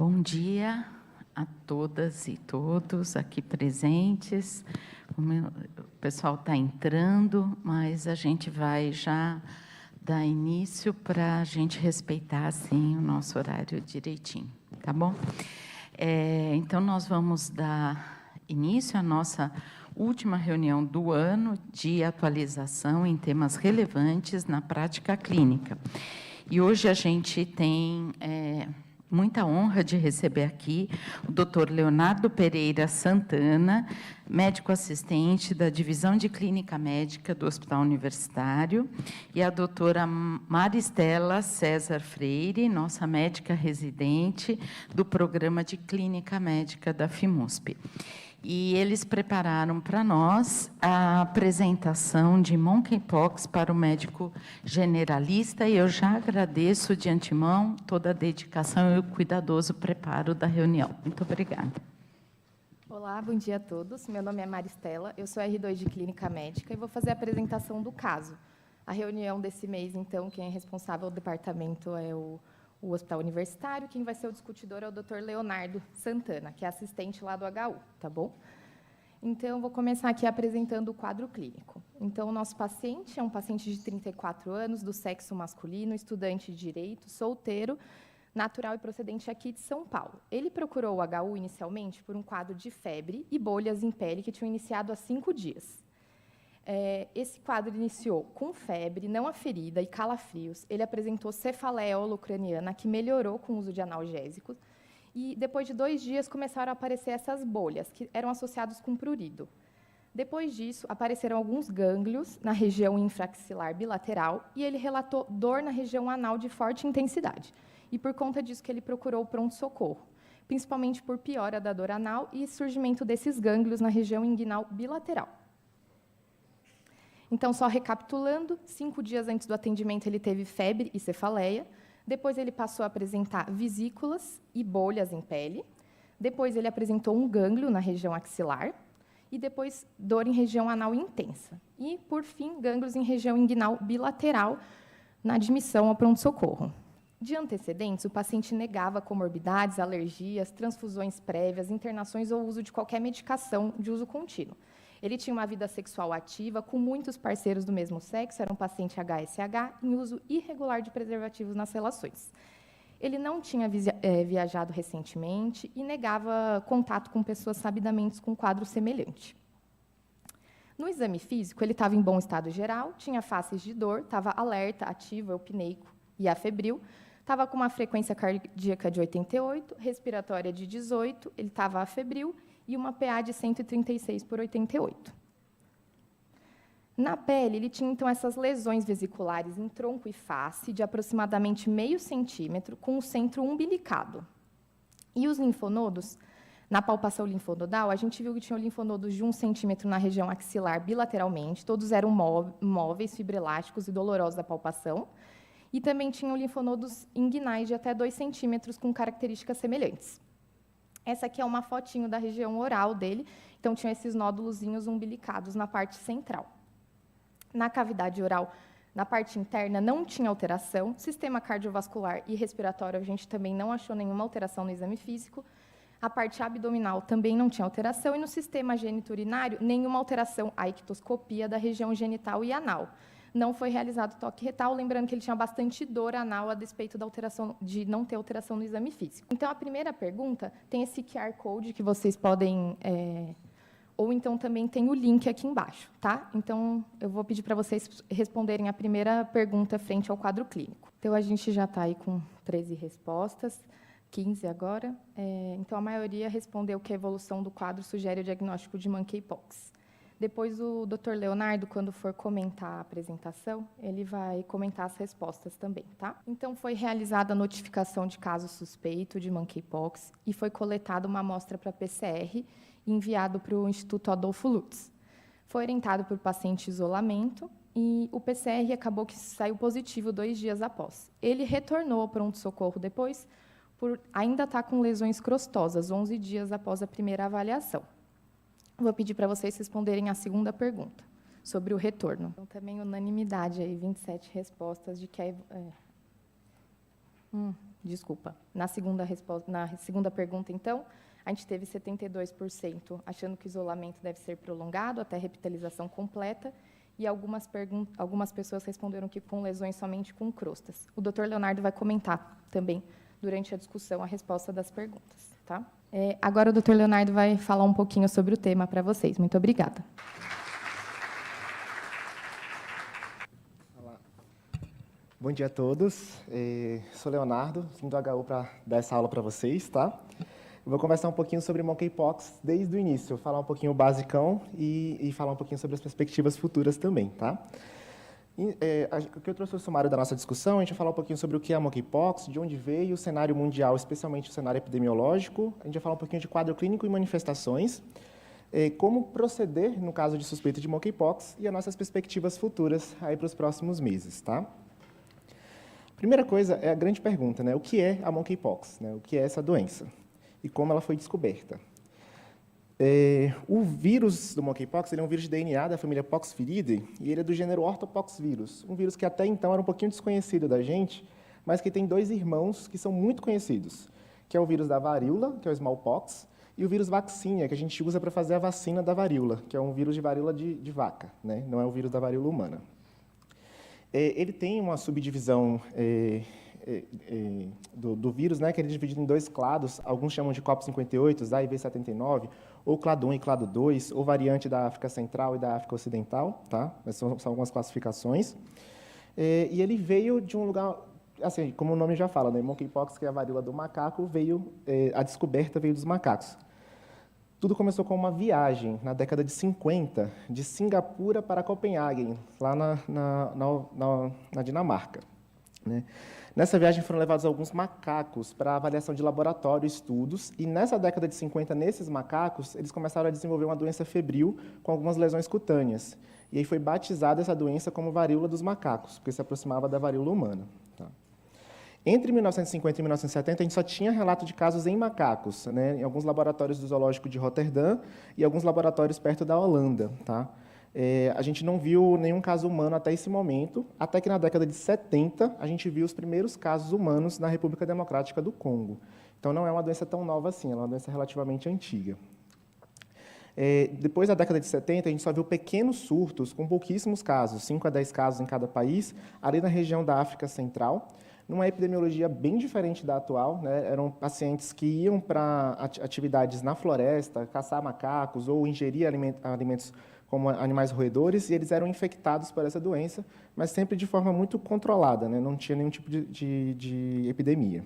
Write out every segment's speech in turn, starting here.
Bom dia a todas e todos aqui presentes. O pessoal está entrando, mas a gente vai já dar início para a gente respeitar, assim, o nosso horário direitinho, tá bom? Então, nós vamos dar início à nossa última reunião do ano de atualização em temas relevantes na prática clínica. E hoje a gente tem muita honra de receber aqui o Dr. Leonardo Pereira Santana, médico assistente da Divisão de Clínica Médica do Hospital Universitário, e a doutora Maristela César Freire, nossa médica residente do Programa de Clínica Médica da FIMUSP. E eles prepararam para nós a apresentação de monkeypox para o médico generalista, e eu já agradeço de antemão toda a dedicação e o cuidadoso preparo da reunião. Muito obrigada. Olá, bom dia a todos. Meu nome é Maristela, eu sou R2 de Clínica Médica e vou fazer a apresentação do caso. A reunião desse mês, então, quem é responsável do departamento é o Hospital Universitário. Quem vai ser o discutidor é o Dr. Leonardo Santana, que é assistente lá do HU, tá bom? Então, vou começar aqui apresentando o quadro clínico. Então, o nosso paciente é um paciente de 34 anos, do sexo masculino, estudante de direito, solteiro, natural e procedente aqui de São Paulo. Ele procurou o HU inicialmente por um quadro de febre e bolhas em pele que tinham iniciado há 5 dias. Esse quadro iniciou com febre, não aferida e calafrios. Ele apresentou cefaleia holocraniana, que melhorou com o uso de analgésicos. E, depois de 2 dias, começaram a aparecer essas bolhas, que eram associadas com prurido. Depois disso, apareceram alguns gânglios na região infraxilar bilateral e ele relatou dor na região anal de forte intensidade. E, por conta disso, que ele procurou o pronto-socorro, principalmente por piora da dor anal e surgimento desses gânglios na região inguinal bilateral. Então, só recapitulando, 5 dias antes do atendimento, ele teve febre e cefaleia. Depois, ele passou a apresentar vesículas e bolhas em pele. Depois, ele apresentou um gânglio na região axilar. E depois, dor em região anal intensa. E, por fim, gânglios em região inguinal bilateral na admissão ao pronto-socorro. De antecedentes, o paciente negava comorbidades, alergias, transfusões prévias, internações ou uso de qualquer medicação de uso contínuo. Ele tinha uma vida sexual ativa, com muitos parceiros do mesmo sexo, era um paciente HSH, em uso irregular de preservativos nas relações. Ele não tinha viajado recentemente e negava contato com pessoas sabidamente com quadro semelhante. No exame físico, ele estava em bom estado geral, tinha faces de dor, estava alerta, ativo, eupneico e afebril, estava com uma frequência cardíaca de 88, respiratória de 18, ele estava afebril, e uma PA de 136/88. Na pele, ele tinha, então, essas lesões vesiculares em tronco e face de aproximadamente meio centímetro, com o centro umbilicado. E os linfonodos, na palpação linfonodal, a gente viu que tinham linfonodos de 1 centímetro na região axilar bilateralmente, todos eram móveis, fibrelásticos e dolorosos da palpação, e também tinham linfonodos inguinais de até 2 centímetros com características semelhantes. Essa aqui é uma fotinho da região oral dele, então tinha esses nódulozinhos umbilicados na parte central. Na cavidade oral, na parte interna, não tinha alteração. Sistema cardiovascular e respiratório, a gente também não achou nenhuma alteração no exame físico. A parte abdominal também não tinha alteração. E no sistema geniturinário, nenhuma alteração. A ictoscopia da região genital e anal. Não foi realizado toque retal, lembrando que ele tinha bastante dor anal a despeito da alteração, de não ter alteração no exame físico. Então, a primeira pergunta tem esse QR Code que vocês podem... ou então também tem o link aqui embaixo, tá? Então, eu vou pedir para vocês responderem a primeira pergunta frente ao quadro clínico. Então, a gente já está aí com 13 respostas, 15 agora. Então, a maioria respondeu que a evolução do quadro sugere o diagnóstico de monkeypox. Depois, o Dr. Leonardo, quando for comentar a apresentação, ele vai comentar as respostas também, tá? Então, foi realizada a notificação de caso suspeito de monkeypox e foi coletada uma amostra para PCR e enviado para o Instituto Adolfo Lutz. Foi orientado por paciente isolamento e o PCR acabou que saiu positivo 2 dias após. Ele retornou ao pronto-socorro depois, por ainda estar com lesões crostosas, 11 dias após a primeira avaliação. Vou pedir para vocês responderem a segunda pergunta, sobre o retorno. Então, também unanimidade, aí, 27 respostas de que Desculpa. Na segunda pergunta, então, a gente teve 72% achando que o isolamento deve ser prolongado até repitalização completa, e algumas pessoas responderam que com lesões somente com crostas. O Dr. Leonardo vai comentar também, durante a discussão, a resposta das perguntas. Tá? Agora o Dr. Leonardo vai falar um pouquinho sobre o tema para vocês. Muito obrigada. Olá. Bom dia a todos. Sou Leonardo, vim do HU para dar essa aula para vocês, tá? Eu vou conversar um pouquinho sobre monkeypox desde o início, falar um pouquinho o basicão e falar um pouquinho sobre as perspectivas futuras também, tá? O que eu trouxe o sumário da nossa discussão, a gente vai falar um pouquinho sobre o que é a monkeypox, de onde veio, o cenário mundial, especialmente o cenário epidemiológico, a gente vai falar um pouquinho de quadro clínico e manifestações, como proceder no caso de suspeita de monkeypox e as nossas perspectivas futuras aí para os próximos meses, tá? Primeira coisa é a grande pergunta, né? O que é a monkeypox, né? O que é essa doença? E como ela foi descoberta. O vírus do monkeypox ele é um vírus de DNA da família Poxviridae e ele é do gênero Orthopoxvirus, um vírus que até então era um pouquinho desconhecido da gente, mas que tem dois irmãos que são muito conhecidos, que é o vírus da varíola, que é o smallpox, e o vírus vaccinia, que a gente usa para fazer a vacina da varíola, que é um vírus de varíola de vaca, né? Não é o vírus da varíola humana. Ele tem uma subdivisão do vírus, né, que ele é dividido em dois clados, alguns chamam de COP58, A e V79, ou clado 1 e clado 2, ou variante da África Central e da África Ocidental, tá? São algumas classificações. E ele veio de um lugar, assim, como o nome já fala, né, monkeypox, que é a varíola do macaco, a descoberta veio dos macacos. Tudo começou com uma viagem, na década de 50, de Singapura para Copenhague, lá na Dinamarca, né? Nessa viagem foram levados alguns macacos para avaliação de laboratório e estudos, e nessa década de 50, nesses macacos, eles começaram a desenvolver uma doença febril com algumas lesões cutâneas. E aí foi batizada essa doença como varíola dos macacos, porque se aproximava da varíola humana. Tá? Entre 1950 e 1970, a gente só tinha relato de casos em macacos, né, em alguns laboratórios do zoológico de Roterdã e alguns laboratórios perto da Holanda. Tá? A gente não viu nenhum caso humano até esse momento, até que na década de 70 a gente viu os primeiros casos humanos na República Democrática do Congo. Então não é uma doença tão nova assim, ela é uma doença relativamente antiga. Depois da década de 70, a gente só viu pequenos surtos, com pouquíssimos casos, 5 a 10 casos em cada país, ali na região da África Central, numa epidemiologia bem diferente da atual, né? Eram pacientes que iam para atividades na floresta, caçar macacos ou ingerir alimentos como animais roedores, e eles eram infectados por essa doença, mas sempre de forma muito controlada, né? Não tinha nenhum tipo de epidemia.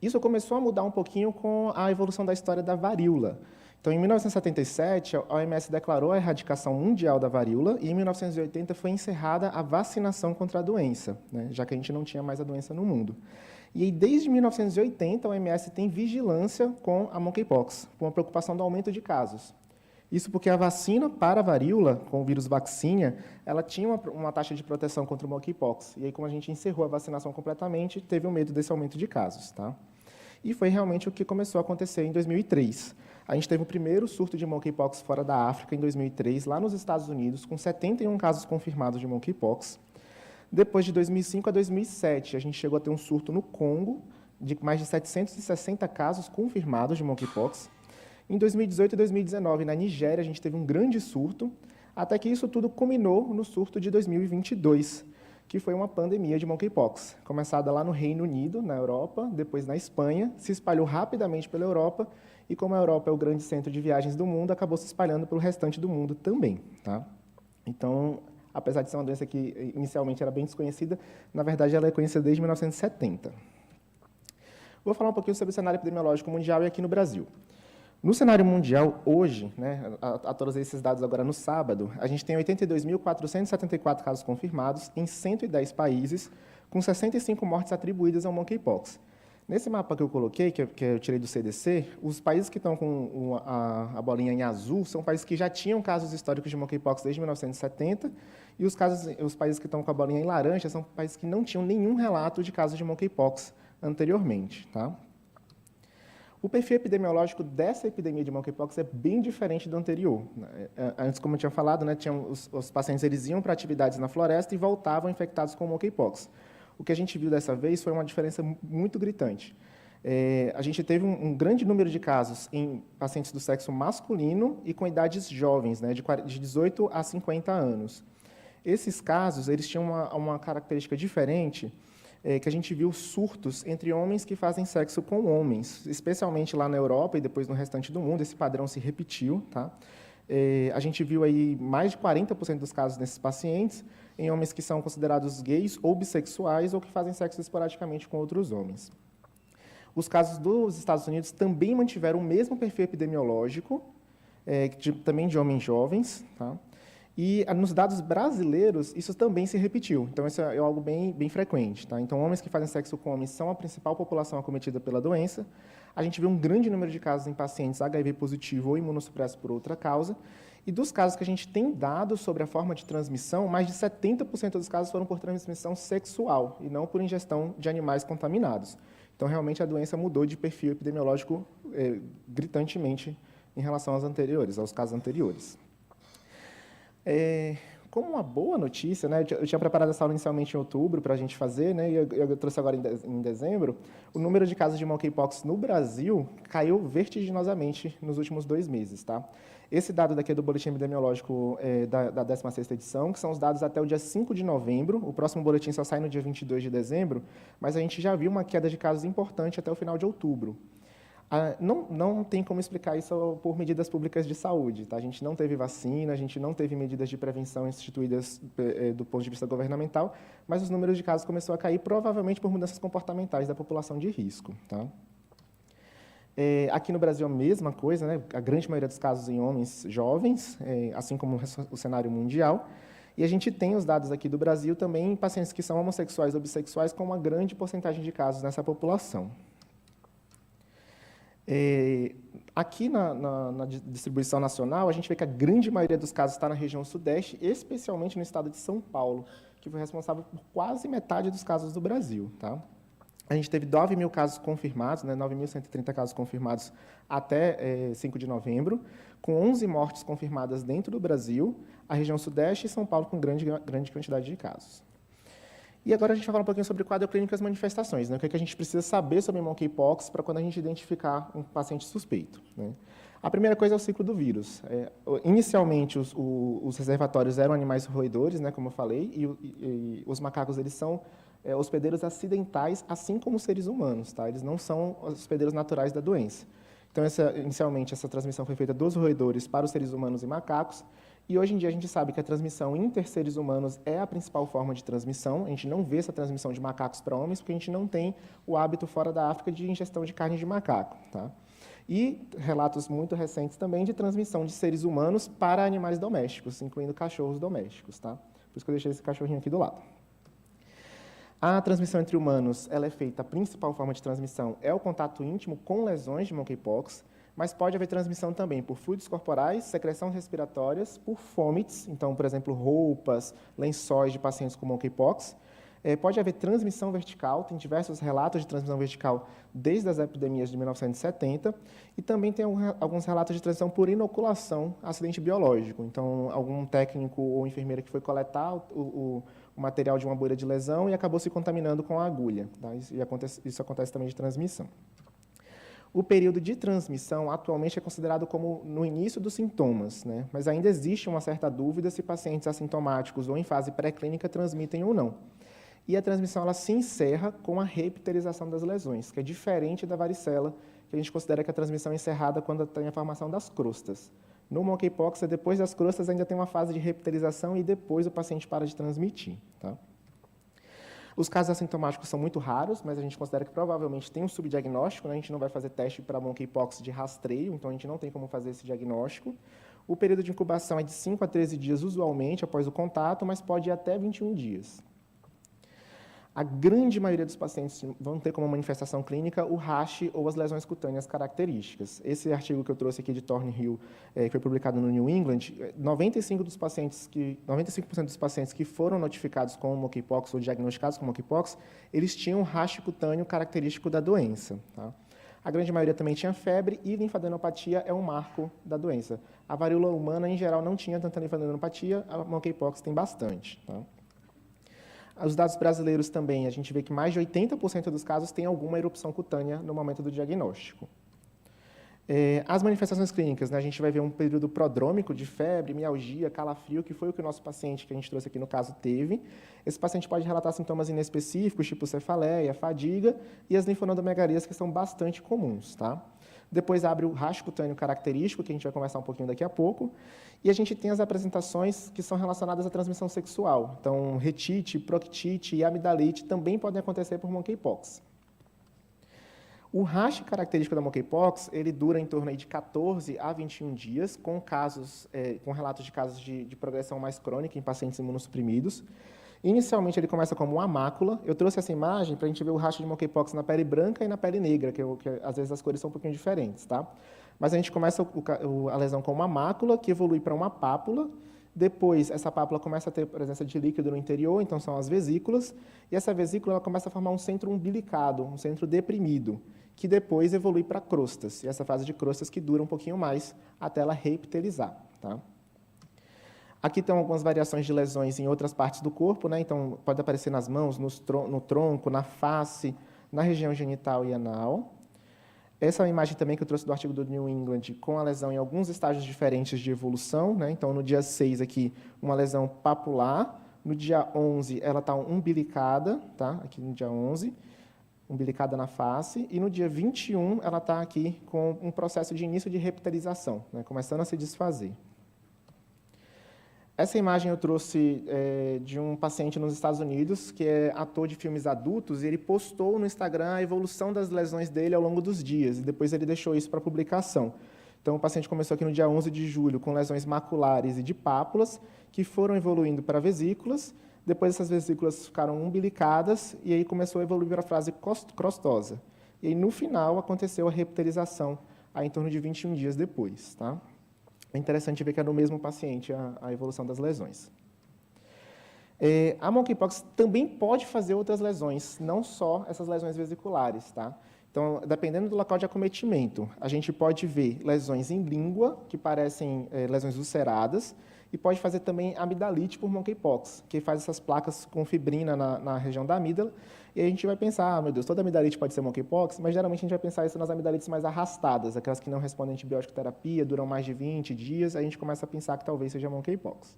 Isso começou a mudar um pouquinho com a evolução da história da varíola. Então, em 1977, a OMS declarou a erradicação mundial da varíola e, em 1980, foi encerrada a vacinação contra a doença, né? Já que a gente não tinha mais a doença no mundo. E aí, desde 1980, a OMS tem vigilância com a monkeypox, com a preocupação do aumento de casos. Isso porque a vacina para a varíola, com o vírus vaccinia, ela tinha uma taxa de proteção contra o monkeypox. E aí, como a gente encerrou a vacinação completamente, teve o medo desse aumento de casos. Tá? E foi realmente o que começou a acontecer em 2003. A gente teve o primeiro surto de monkeypox fora da África, em 2003, lá nos Estados Unidos, com 71 casos confirmados de monkeypox. Depois, de 2005 a 2007, a gente chegou a ter um surto no Congo, de mais de 760 casos confirmados de monkeypox. Em 2018 e 2019, na Nigéria, a gente teve um grande surto, até que isso tudo culminou no surto de 2022, que foi uma pandemia de monkeypox, começada lá no Reino Unido, na Europa, depois na Espanha, se espalhou rapidamente pela Europa, e como a Europa é o grande centro de viagens do mundo, acabou se espalhando pelo restante do mundo também. Tá? Então, apesar de ser uma doença que inicialmente era bem desconhecida, na verdade ela é conhecida desde 1970. Vou falar um pouquinho sobre o cenário epidemiológico mundial e aqui no Brasil. No cenário mundial, hoje, né, atualizei esses dados agora no sábado, a gente tem 82.474 casos confirmados em 110 países, com 65 mortes atribuídas ao monkeypox. Nesse mapa que eu coloquei, que eu tirei do CDC, os países que estão com a bolinha em azul são países que já tinham casos históricos de monkeypox desde 1970, e os países que estão com a bolinha em laranja são países que não tinham nenhum relato de casos de monkeypox anteriormente. Tá? O perfil epidemiológico dessa epidemia de monkeypox é bem diferente do anterior. Antes, como eu tinha falado, né, os pacientes eles iam para atividades na floresta e voltavam infectados com monkeypox. o que a gente viu dessa vez foi uma diferença muito gritante. A gente teve um grande número de casos em pacientes do sexo masculino e com idades jovens, né, de 18 a 50 anos. Esses casos eles tinham uma característica diferente, que a gente viu surtos entre homens que fazem sexo com homens, especialmente lá na Europa e depois no restante do mundo. Esse padrão se repetiu. Tá? A gente viu aí mais de 40% dos casos nesses pacientes em homens que são considerados gays ou bissexuais ou que fazem sexo esporadicamente com outros homens. Os casos dos Estados Unidos também mantiveram o mesmo perfil epidemiológico, também de homens jovens. Tá? E nos dados brasileiros, isso também se repetiu. Então, isso é algo bem frequente. Tá? Então, homens que fazem sexo com homens são a principal população acometida pela doença. A gente vê um grande número de casos em pacientes HIV positivo ou imunossupressos por outra causa. E dos casos que a gente tem dados sobre a forma de transmissão, mais de 70% dos casos foram por transmissão sexual e não por ingestão de animais contaminados. Então, realmente, a doença mudou de perfil epidemiológico gritantemente em relação aos casos anteriores. Como uma boa notícia, né, eu tinha preparado essa aula inicialmente em outubro para a gente fazer, né, e eu trouxe agora em dezembro, o número de casos de monkeypox no Brasil caiu vertiginosamente nos últimos 2 meses. Tá? Esse dado daqui é do boletim epidemiológico da 16ª edição, que são os dados até o dia 5 de novembro. O próximo boletim só sai no dia 22 de dezembro, mas a gente já viu uma queda de casos importante até o final de outubro. Não tem como explicar isso por medidas públicas de saúde. Tá? A gente não teve vacina, a gente não teve medidas de prevenção instituídas do ponto de vista governamental, mas os números de casos começaram a cair, provavelmente por mudanças comportamentais da população de risco. Tá? Aqui no Brasil, a mesma coisa, né? A grande maioria dos casos em homens jovens, assim como o cenário mundial. E a gente tem os dados aqui do Brasil também em pacientes que são homossexuais ou bissexuais, com uma grande porcentagem de casos nessa população. Aqui na distribuição nacional, a gente vê que a grande maioria dos casos está na região sudeste, especialmente no estado de São Paulo, que foi responsável por quase metade dos casos do Brasil. Tá? A gente teve 9.000 casos confirmados, né, 9.130 casos confirmados até 5 de novembro, com 11 mortes confirmadas dentro do Brasil, a região sudeste e São Paulo com grande quantidade de casos. E agora a gente vai falar um pouquinho sobre o quadro clínico e as manifestações, né? O que a gente precisa saber sobre monkeypox para quando a gente identificar um paciente suspeito. Né? A primeira coisa é o ciclo do vírus. Inicialmente, os reservatórios eram animais roedores, né, como eu falei, e os macacos eles são hospedeiros acidentais, assim como os seres humanos. Tá? Eles não são hospedeiros naturais da doença. Então, inicialmente, essa transmissão foi feita dos roedores para os seres humanos e macacos, e hoje em dia a gente sabe que a transmissão inter-seres humanos é a principal forma de transmissão. A gente não vê essa transmissão de macacos para homens, porque a gente não tem o hábito fora da África de ingestão de carne de macaco. Tá? E relatos muito recentes também de transmissão de seres humanos para animais domésticos, incluindo cachorros domésticos. Tá? Por isso que eu deixei esse cachorrinho aqui do lado. A transmissão entre humanos ela é feita, a principal forma de transmissão é o contato íntimo com lesões de monkeypox, mas pode haver transmissão também por fluidos corporais, secreções respiratórias, por fomites, então, por exemplo, roupas, lençóis de pacientes com monkeypox. Pode haver transmissão vertical, tem diversos relatos de transmissão vertical desde as epidemias de 1970, e também tem alguns relatos de transmissão por inoculação, acidente biológico. Então, algum técnico ou enfermeira que foi coletar o material de uma bolha de lesão e acabou se contaminando com a agulha. Tá? Isso acontece também de transmissão. O período de transmissão atualmente é considerado como no início dos sintomas, né? Mas ainda existe uma certa dúvida se pacientes assintomáticos ou em fase pré-clínica transmitem ou não. E a transmissão ela se encerra com a reepitelização das lesões, que é diferente da varicela, que a gente considera que a transmissão é encerrada quando tem a formação das crostas. No monkeypox, depois das crostas, ainda tem uma fase de reepitelização e depois o paciente para de transmitir. Tá? Os casos assintomáticos são muito raros, mas a gente considera que provavelmente tem um subdiagnóstico, né? A gente não vai fazer teste para monkeypox de rastreio, então a gente não tem como fazer esse diagnóstico. O período de incubação é de 5 a 13 dias, usualmente, após o contato, mas pode ir até 21 dias. A grande maioria dos pacientes vão ter como manifestação clínica o rash ou as lesões cutâneas características. Esse artigo que eu trouxe aqui de Thornhill, que foi publicado no New England, 95% dos pacientes que foram notificados com monkeypox ou diagnosticados com monkeypox, eles tinham rash cutâneo característico da doença. Tá? A grande maioria também tinha febre e linfadenopatia é um marco da doença. A varíola humana, em geral, não tinha tanta linfadenopatia, a monkeypox tem bastante. Tá? Os dados brasileiros também, a gente vê que mais de 80% dos casos têm alguma erupção cutânea no momento do diagnóstico. As manifestações clínicas, né, a gente vai ver um período prodrômico de febre, mialgia, calafrio, que foi o que o nosso paciente que a gente trouxe aqui no caso teve. Esse paciente pode relatar sintomas inespecíficos, tipo cefaleia, fadiga, e as linfonodomegalias, que são bastante comuns. Tá? Depois abre o rastro cutâneo característico, que a gente vai conversar um pouquinho daqui a pouco. E a gente tem as apresentações que são relacionadas à transmissão sexual. Então, retite, proctite e amidalite também podem acontecer por monkeypox. O rastro característico da monkeypox, ele dura em torno aí de 14 a 21 dias, com relatos de casos de progressão mais crônica em pacientes imunossuprimidos. Inicialmente, ele começa como uma mácula. Eu trouxe essa imagem para a gente ver o rastro de monkeypox na pele branca e na pele negra, que às vezes as cores são um pouquinho diferentes. Tá? Mas a gente começa a lesão com uma mácula, que evolui para uma pápula. Depois, essa pápula começa a ter presença de líquido no interior, então são as vesículas. E essa vesícula ela começa a formar um centro umbilicado, um centro deprimido, que depois evolui para crostas. E essa fase de crostas que dura um pouquinho mais até ela reepitelizar. Tá? Aqui estão algumas variações de lesões em outras partes do corpo, né? Então, pode aparecer nas mãos, no tronco, na face, na região genital e anal. Essa é uma imagem também que eu trouxe do artigo do New England, com a lesão em alguns estágios diferentes de evolução. Né? Então, no dia 6, aqui, uma lesão papular. No dia 11, ela está umbilicada, tá? Aqui no dia 11, umbilicada na face. E no dia 21, ela está aqui com um processo de início de reptilização, né? Começando a se desfazer. Essa imagem eu trouxe de um paciente nos Estados Unidos, que é ator de filmes adultos, e ele postou no Instagram a evolução das lesões dele ao longo dos dias, e depois ele deixou isso para publicação. Então, o paciente começou aqui no dia 11 de julho com lesões maculares e de pápulas, que foram evoluindo para vesículas, depois essas vesículas ficaram umbilicadas, e aí começou a evoluir para a fase crostosa. E aí, no final, aconteceu a reptilização, aí, em torno de 21 dias depois. Tá? É interessante ver que é no mesmo paciente a evolução das lesões. A monkeypox também pode fazer outras lesões, não só essas lesões vesiculares. Tá? Então, dependendo do local de acometimento, a gente pode ver lesões em língua, que parecem lesões ulceradas, e pode fazer também amidalite por monkeypox, que faz essas placas com fibrina na região da amígdala, e a gente vai pensar, meu Deus, toda amidalite pode ser monkeypox, mas geralmente a gente vai pensar isso nas amidalites mais arrastadas, aquelas que não respondem a antibiótico terapia, duram mais de 20 dias, a gente começa a pensar que talvez seja monkeypox.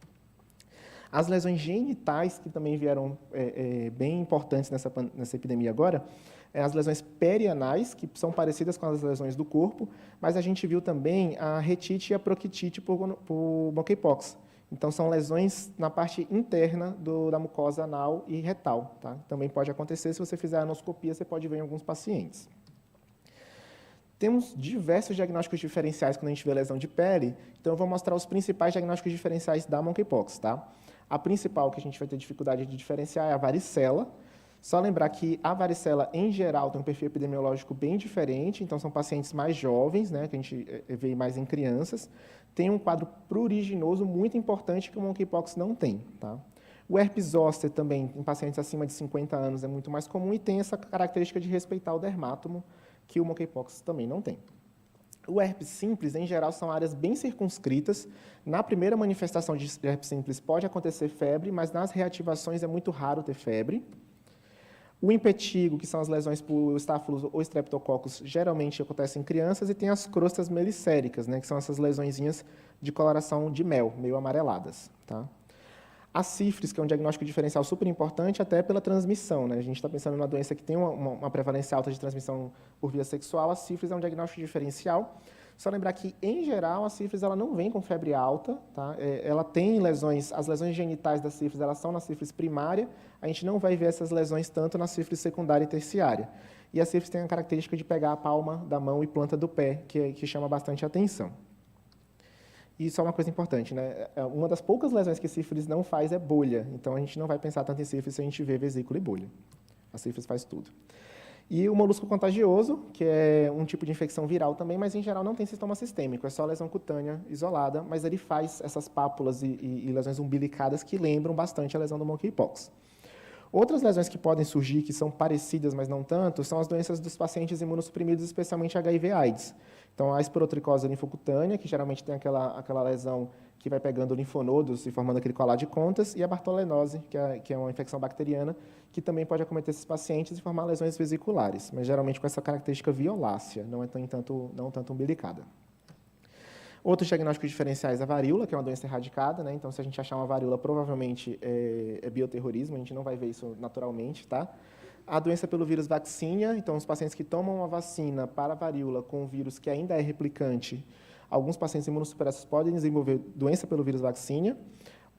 As lesões genitais, que também vieram bem importantes nessa epidemia agora, as lesões perianais, que são parecidas com as lesões do corpo, mas a gente viu também a retite e a proctite por monkeypox. Então, são lesões na parte interna da mucosa anal e retal. Tá? Também pode acontecer, se você fizer a anoscopia, você pode ver em alguns pacientes. Temos diversos diagnósticos diferenciais quando a gente vê lesão de pele, então eu vou mostrar os principais diagnósticos diferenciais da monkeypox. Tá? A principal que a gente vai ter dificuldade de diferenciar é a varicela. Só lembrar que a varicela, em geral, tem um perfil epidemiológico bem diferente, então são pacientes mais jovens, né, que a gente vê mais em crianças. Tem um quadro pruriginoso muito importante que o monkeypox não tem. Tá? O herpes zoster também, em pacientes acima de 50 anos, é muito mais comum e tem essa característica de respeitar o dermátomo, que o monkeypox também não tem. O herpes simples, em geral, são áreas bem circunscritas. Na primeira manifestação de herpes simples pode acontecer febre, mas nas reativações é muito raro ter febre. O impetigo, que são as lesões por estáfilos ou estreptococcus, geralmente acontecem em crianças, e tem as crostas melicéricas, né, que são essas lesõezinhas de coloração de mel, meio amareladas. Tá? A sífilis, que é um diagnóstico diferencial super importante, até pela transmissão. Né? A gente está pensando numa doença que tem uma prevalência alta de transmissão por via sexual, a sífilis é um diagnóstico diferencial. Só lembrar que, em geral, a sífilis ela não vem com febre alta. Tá? Ela tem lesões, as lesões genitais da sífilis, elas são na sífilis primária, a gente não vai ver essas lesões tanto na sífilis secundária e terciária. E a sífilis tem a característica de pegar a palma da mão e planta do pé, que chama bastante atenção. E só uma coisa importante, né? Uma das poucas lesões que a sífilis não faz é bolha, então a gente não vai pensar tanto em sífilis se a gente vê vesícula e bolha. A sífilis faz tudo. E o molusco contagioso, que é um tipo de infecção viral também, mas em geral não tem sintoma sistêmico, é só lesão cutânea isolada, mas ele faz essas pápulas e lesões umbilicadas que lembram bastante a lesão do monkeypox. Outras lesões que podem surgir, que são parecidas, mas não tanto, são as doenças dos pacientes imunossuprimidos, especialmente HIV/AIDS. Então, a esporotricose linfocutânea, que geralmente tem aquela lesão que vai pegando linfonodos e formando aquele colar de contas, e a bartolenose, que é uma infecção bacteriana, que também pode acometer esses pacientes e formar lesões vesiculares, mas geralmente com essa característica violácea, não tanto umbilicada. Outros diagnósticos diferenciais, a varíola, que é uma doença erradicada, né? Então, se a gente achar uma varíola, provavelmente é bioterrorismo, a gente não vai ver isso naturalmente, tá? A doença pelo vírus vaccinia, então, os pacientes que tomam uma vacina para a varíola com um vírus que ainda é replicante, alguns pacientes imunossupressos podem desenvolver doença pelo vírus vaccinia.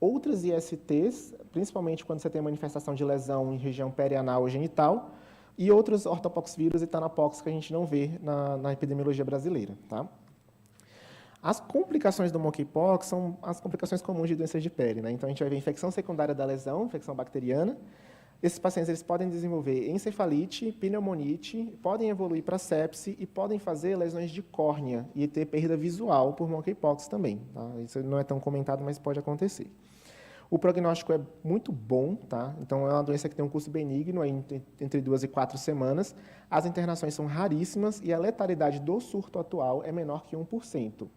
Outras ISTs, principalmente quando você tem manifestação de lesão em região perianal ou genital, e outros ortopoxvírus e tanapox que a gente não vê na epidemiologia brasileira, tá? As complicações do monkeypox são as complicações comuns de doenças de pele, né? Então, a gente vai ver infecção secundária da lesão, infecção bacteriana. Esses pacientes eles podem desenvolver encefalite, pneumonite, podem evoluir para sepse e podem fazer lesões de córnea e ter perda visual por monkeypox também, tá? Isso não é tão comentado, mas pode acontecer. O prognóstico é muito bom, tá? Então, é uma doença que tem um curso benigno, entre 2 e 4 semanas. As internações são raríssimas e a letalidade do surto atual é menor que 1%.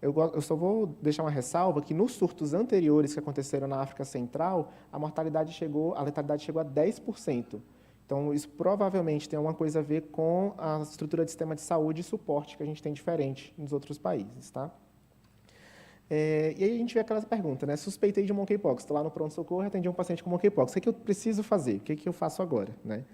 Eu só vou deixar uma ressalva que nos surtos anteriores que aconteceram na África Central, a letalidade chegou a 10%. Então, isso provavelmente tem alguma coisa a ver com a estrutura de sistema de saúde e suporte que a gente tem diferente nos outros países, tá? E aí a gente vê aquela pergunta, né? Suspeitei de monkeypox, estou lá no pronto-socorro e atendi um paciente com monkeypox. O que eu preciso fazer? O que eu faço agora, né?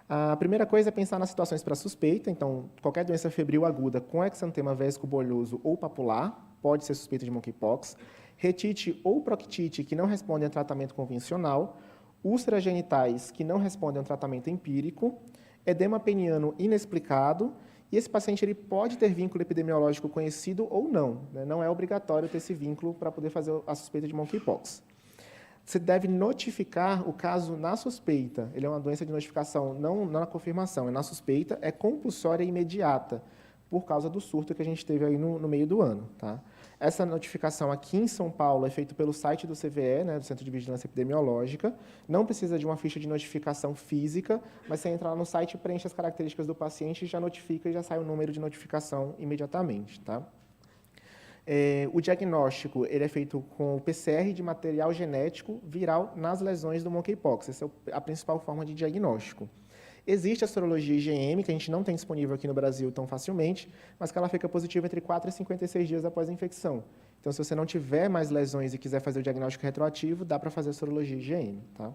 A primeira coisa é pensar nas situações para suspeita. Então, qualquer doença febril aguda com exantema vésico-bolhoso ou papular pode ser suspeita de monkeypox. Retite ou proctite que não respondem a tratamento convencional. Úlceras genitais que não respondem a um tratamento empírico. Edema peniano inexplicado. E esse paciente ele pode ter vínculo epidemiológico conhecido ou não, né? Não é obrigatório ter esse vínculo para poder fazer a suspeita de monkeypox. Você deve notificar o caso na suspeita. Ele é uma doença de notificação, não na confirmação, é na suspeita, é compulsória e imediata, por causa do surto que a gente teve aí no meio do ano, tá? Essa notificação aqui em São Paulo é feita pelo site do CVE, né, do Centro de Vigilância Epidemiológica. Não precisa de uma ficha de notificação física, mas você entra lá no site, preenche as características do paciente, já notifica e já sai o número de notificação imediatamente, tá? O diagnóstico ele é feito com o PCR de material genético viral nas lesões do monkeypox. Essa é a principal forma de diagnóstico. Existe a sorologia IgM, que a gente não tem disponível aqui no Brasil tão facilmente, mas que ela fica positiva entre 4 e 56 dias após a infecção. Então, se você não tiver mais lesões e quiser fazer o diagnóstico retroativo, dá para fazer a sorologia IgM, tá?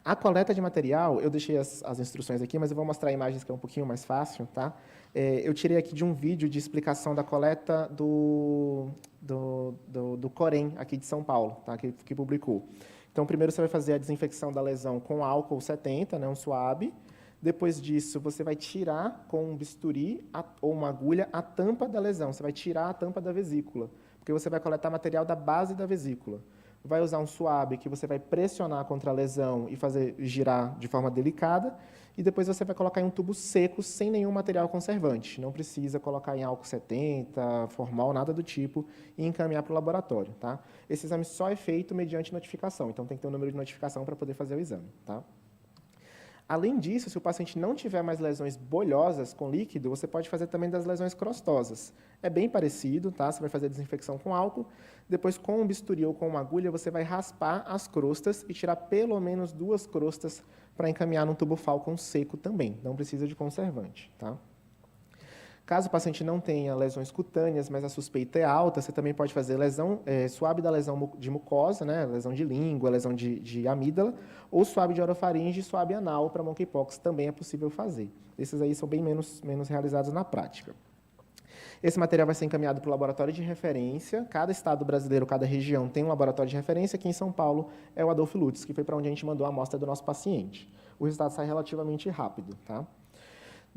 A coleta de material, eu deixei as instruções aqui, mas eu vou mostrar imagens que é um pouquinho mais fácil, tá? Eu tirei aqui de um vídeo de explicação da coleta do Corém, aqui de São Paulo, tá? que publicou. Então, primeiro você vai fazer a desinfecção da lesão com álcool 70, né, um suave. Depois disso, você vai tirar com um bisturi ou uma agulha a tampa da lesão. Você vai tirar a tampa da vesícula, porque você vai coletar material da base da vesícula. Vai usar um suave que você vai pressionar contra a lesão e fazer girar de forma delicada. E depois você vai colocar em um tubo seco, sem nenhum material conservante. Não precisa colocar em álcool 70, formal, nada do tipo, e encaminhar para o laboratório, tá? Esse exame só é feito mediante notificação, então tem que ter um número de notificação para poder fazer o exame, tá? Além disso, se o paciente não tiver mais lesões bolhosas com líquido, você pode fazer também das lesões crostosas. É bem parecido, tá? Você vai fazer a desinfecção com álcool, depois com um bisturi ou com uma agulha, você vai raspar as crostas e tirar pelo menos 2 crostas para encaminhar num tubo Falcon seco também, não precisa de conservante, tá? Caso o paciente não tenha lesões cutâneas, mas a suspeita é alta, você também pode fazer lesão suave da lesão de mucosa, né, lesão de língua, lesão de amígdala, ou suave de orofaringe e suave anal para monkeypox também é possível fazer. Esses aí são bem menos realizados na prática. Esse material vai ser encaminhado para o laboratório de referência. Cada estado brasileiro, cada região tem um laboratório de referência. Aqui em São Paulo é o Adolfo Lutz, que foi para onde a gente mandou a amostra do nosso paciente. O resultado sai relativamente rápido, tá?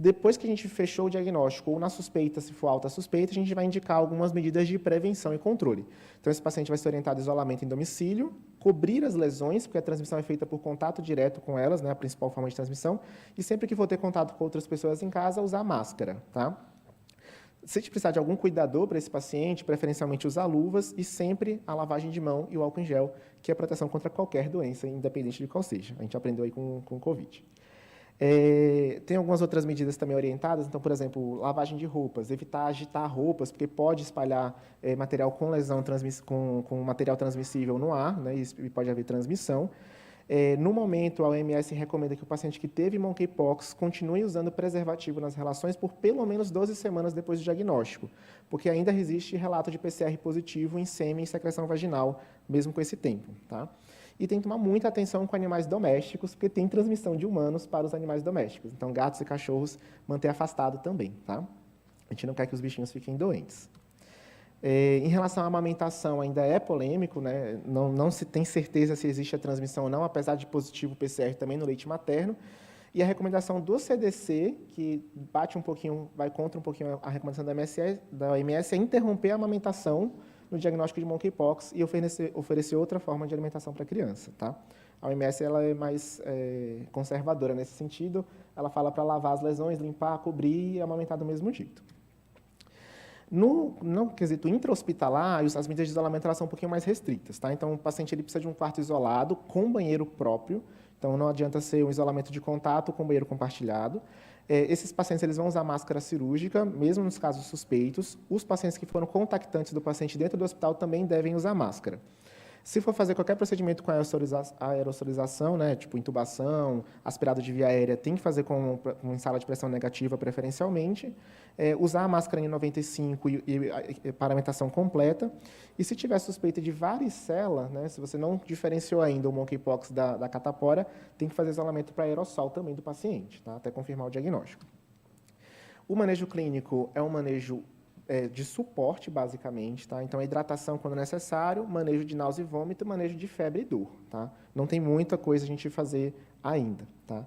Depois que a gente fechou o diagnóstico, ou na suspeita, se for alta a suspeita, a gente vai indicar algumas medidas de prevenção e controle. Então, esse paciente vai ser orientado a isolamento em domicílio, cobrir as lesões, porque a transmissão é feita por contato direto com elas, né, a principal forma de transmissão, e sempre que for ter contato com outras pessoas em casa, usar máscara, tá? Se a gente precisar de algum cuidador para esse paciente, preferencialmente usar luvas e sempre a lavagem de mão e o álcool em gel, que é a proteção contra qualquer doença, independente de qual seja. A gente aprendeu aí com o Covid. Tem algumas outras medidas também orientadas, então, por exemplo, lavagem de roupas, evitar agitar roupas, porque pode espalhar material com lesão, com material transmissível no ar, né, e pode haver transmissão. No momento, a OMS recomenda que o paciente que teve monkeypox continue usando preservativo nas relações por pelo menos 12 semanas depois do diagnóstico, porque ainda existe relato de PCR positivo em sêmen e secreção vaginal, mesmo com esse tempo. Tá? E tem que tomar muita atenção com animais domésticos, porque tem transmissão de humanos para os animais domésticos. Então, gatos e cachorros, manter afastado também. Tá? A gente não quer que os bichinhos fiquem doentes. Em relação à amamentação, ainda é polêmico, né? Não se tem certeza se existe a transmissão ou não, apesar de positivo PCR também no leite materno. E a recomendação do CDC, que bate um pouquinho, vai contra um pouquinho a recomendação da OMS, é interromper a amamentação no diagnóstico de monkeypox e oferecer outra forma de alimentação para a criança. Tá? A OMS ela é mais conservadora nesse sentido, ela fala para lavar as lesões, limpar, cobrir e amamentar do mesmo jeito. No quesito intra-hospitalar, as medidas de isolamento elas são um pouquinho mais restritas. Tá? Então, o paciente ele precisa de um quarto isolado, com banheiro próprio, então não adianta ser um isolamento de contato com banheiro compartilhado. Esses pacientes eles vão usar máscara cirúrgica, mesmo nos casos suspeitos. Os pacientes que foram contactantes do paciente dentro do hospital também devem usar máscara. Se for fazer qualquer procedimento com aerosolização, né, tipo intubação, aspirado de via aérea, tem que fazer com sala de pressão negativa, preferencialmente. Usar a máscara N95 e paramentação completa. E se tiver suspeita de varicela, né, se você não diferenciou ainda o monkeypox da catapora, tem que fazer isolamento para aerossol também do paciente, tá, até confirmar o diagnóstico. O manejo clínico é um manejo de suporte, basicamente. Tá? Então, a hidratação quando necessário, manejo de náusea e vômito, manejo de febre e dor. Tá? Não tem muita coisa a gente fazer ainda. Tá?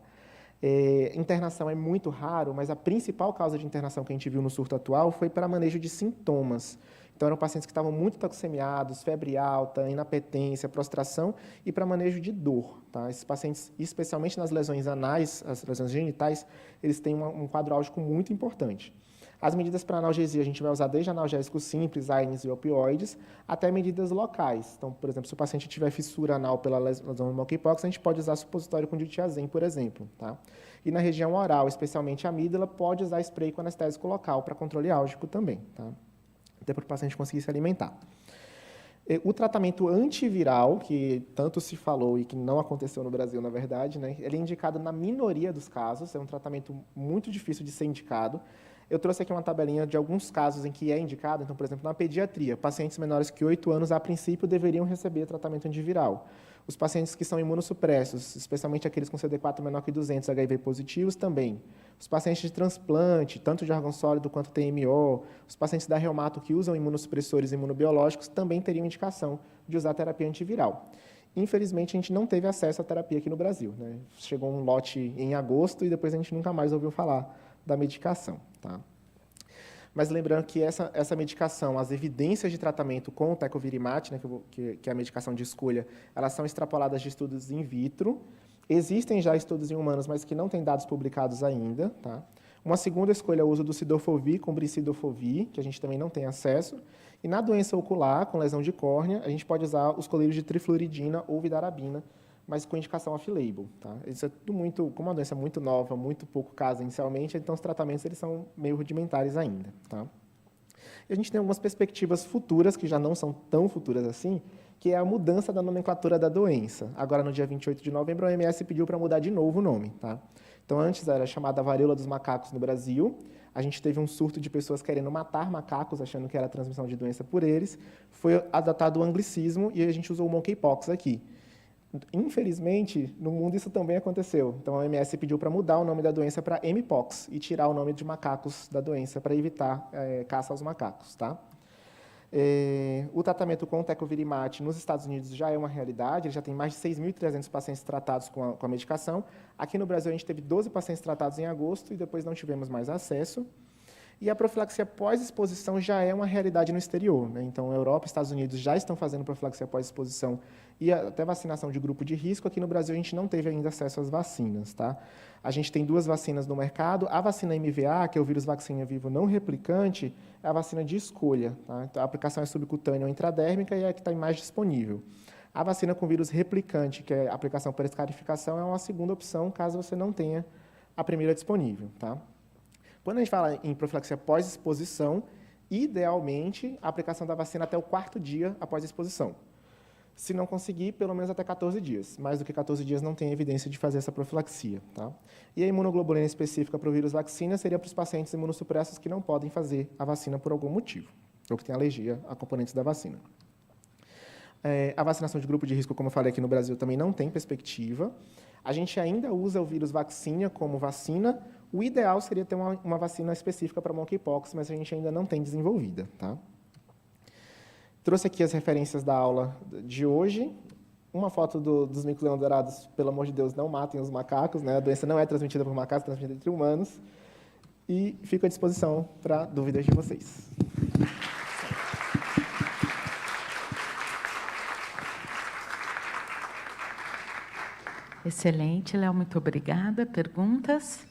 Internação é muito raro, mas a principal causa de internação que a gente viu no surto atual foi para manejo de sintomas. Então, eram pacientes que estavam muito toxemiados, febre alta, inapetência, prostração, e para manejo de dor. Tá? Esses pacientes, especialmente nas lesões anais, as lesões genitais, eles têm um quadro álgico muito importante. As medidas para analgesia, a gente vai usar desde analgésicos simples, AINES e opioides, até medidas locais. Então, por exemplo, se o paciente tiver fissura anal pela lesão do monkeypox, a gente pode usar supositório com diltiazem, por exemplo. Tá? E na região oral, especialmente a amígdala, pode usar spray com anestésico local para controle álgico também. Tá? Até para o paciente conseguir se alimentar. O tratamento antiviral, que tanto se falou e que não aconteceu no Brasil, na verdade, né, ele é indicado na minoria dos casos, é um tratamento muito difícil de ser indicado. Eu trouxe aqui uma tabelinha de alguns casos em que é indicado. Então, por exemplo, na pediatria, pacientes menores que 8 anos, a princípio, deveriam receber tratamento antiviral. Os pacientes que são imunossupressos, especialmente aqueles com CD4 menor que 200, HIV positivos, também. Os pacientes de transplante, tanto de órgão sólido quanto TMO, os pacientes da reumato que usam imunossupressores imunobiológicos, também teriam indicação de usar terapia antiviral. Infelizmente, a gente não teve acesso à terapia aqui no Brasil. Né? Chegou um lote em agosto e depois a gente nunca mais ouviu falar da medicação. Tá? Mas lembrando que essa medicação, as evidências de tratamento com o tecovirimat, né, que é a medicação de escolha, elas são extrapoladas de estudos in vitro. Existem já estudos em humanos, mas que não têm dados publicados ainda. Tá? Uma segunda escolha é o uso do Cidofovir com Bricidofovir, que a gente também não tem acesso. E na doença ocular, com lesão de córnea, a gente pode usar os colírios de trifluoridina ou vidarabina, mas com indicação off-label. Tá? Isso é tudo muito, como uma doença muito nova, muito pouco caso inicialmente, então os tratamentos eles são meio rudimentares ainda. Tá? E a gente tem algumas perspectivas futuras, que já não são tão futuras assim, que é a mudança da nomenclatura da doença. Agora, no dia 28 de novembro, a OMS pediu para mudar de novo o nome. Tá? Então, antes era chamada varíola dos macacos no Brasil. A gente teve um surto de pessoas querendo matar macacos, achando que era transmissão de doença por eles. Foi adotado o anglicismo e a gente usou o monkeypox aqui. Infelizmente, no mundo isso também aconteceu. Então, a OMS pediu para mudar o nome da doença para Mpox e tirar o nome de macacos da doença para evitar caça aos macacos. Tá? O tratamento com o tecovirimat nos Estados Unidos já é uma realidade, ele já tem mais de 6.300 pacientes tratados com a medicação. Aqui no Brasil, a gente teve 12 pacientes tratados em agosto e depois não tivemos mais acesso. E a profilaxia pós-exposição já é uma realidade no exterior. Né? Então, a Europa e Estados Unidos já estão fazendo profilaxia pós-exposição e até vacinação de grupo de risco. Aqui no Brasil, a gente não teve ainda acesso às vacinas. Tá? A gente tem 2 vacinas no mercado. A vacina MVA, que é o vírus vacina vivo não replicante, é a vacina de escolha. Tá? Então, a aplicação é subcutânea ou intradérmica e é a que está mais disponível. A vacina com vírus replicante, que é a aplicação por escarificação, é uma segunda opção, caso você não tenha a primeira disponível, tá? Quando a gente fala em profilaxia pós-exposição, idealmente, a aplicação da vacina até o 4º dia após a exposição. Se não conseguir, pelo menos até 14 dias. Mais do que 14 dias não tem evidência de fazer essa profilaxia, tá? E a imunoglobulina específica para o vírus vacina seria para os pacientes imunossupressos que não podem fazer a vacina por algum motivo, ou que têm alergia a componentes da vacina. A vacinação de grupo de risco, como eu falei aqui no Brasil, também não tem perspectiva. A gente ainda usa o vírus vacina como vacina. O ideal seria ter uma vacina específica para monkeypox, mas a gente ainda não tem desenvolvida, tá? Trouxe aqui as referências da aula de hoje. Uma foto dos mico-leão dourados, pelo amor de Deus, não matem os macacos, né? A doença não é transmitida por macacos, é transmitida entre humanos. E fico à disposição para dúvidas de vocês. Excelente, Léo, muito obrigada. Perguntas?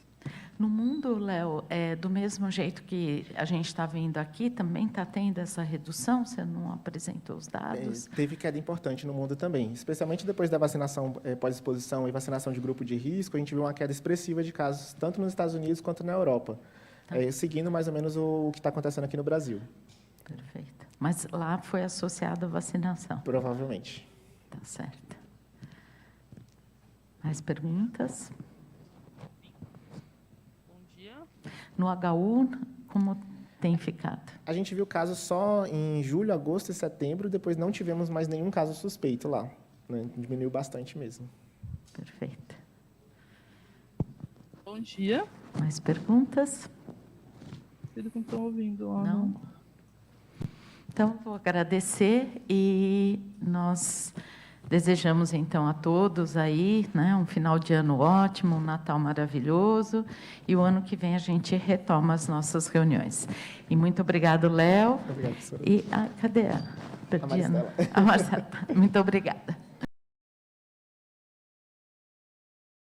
No mundo, Léo, do mesmo jeito que a gente está vendo aqui, também está tendo essa redução? Você não apresentou os dados? Teve queda importante no mundo também, especialmente depois da vacinação pós-exposição e vacinação de grupo de risco, a gente viu uma queda expressiva de casos, tanto nos Estados Unidos quanto na Europa, seguindo mais ou menos o que está acontecendo aqui no Brasil. Perfeito. Mas lá foi associado à vacinação? Provavelmente. Tá certo. Mais perguntas? Bom dia. No HU, como tem ficado? A gente viu casos só em julho, agosto e setembro, depois não tivemos mais nenhum caso suspeito lá, né? Diminuiu bastante mesmo. Perfeito. Bom dia. Mais perguntas? Eles não estão ouvindo. Não? Então, vou agradecer e nós desejamos, então, a todos aí, né, um final de ano ótimo, um Natal maravilhoso, e o ano que vem a gente retoma as nossas reuniões. E muito obrigado, Léo. Obrigado, professora. E cadê a? Perdi, Marcela. A Marcela. Muito obrigada.